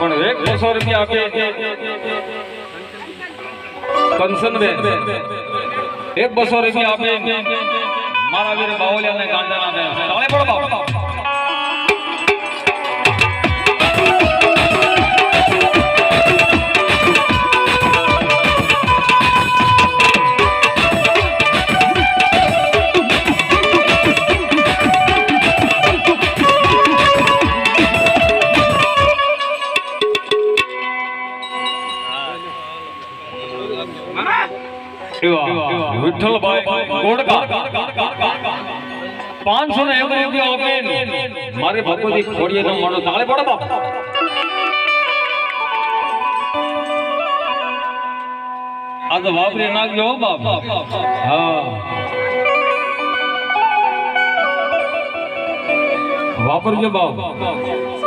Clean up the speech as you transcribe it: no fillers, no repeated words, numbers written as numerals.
પણ 100 રૂપિયા આપે કંસનબેન 200 રૂપિયા આપે મારા વીર બાવલિયા ને ગાંધાના બેન તાળે પડો બાપ વિઠ્ઠલભાઈ કોડકા 501 રૂપિયા આપે મારે ભગવતી ખોડીએ નો માનો તાળે પડો બાપ આ તો વાપરી નાખજો બાપ હા વાપરજો બાપ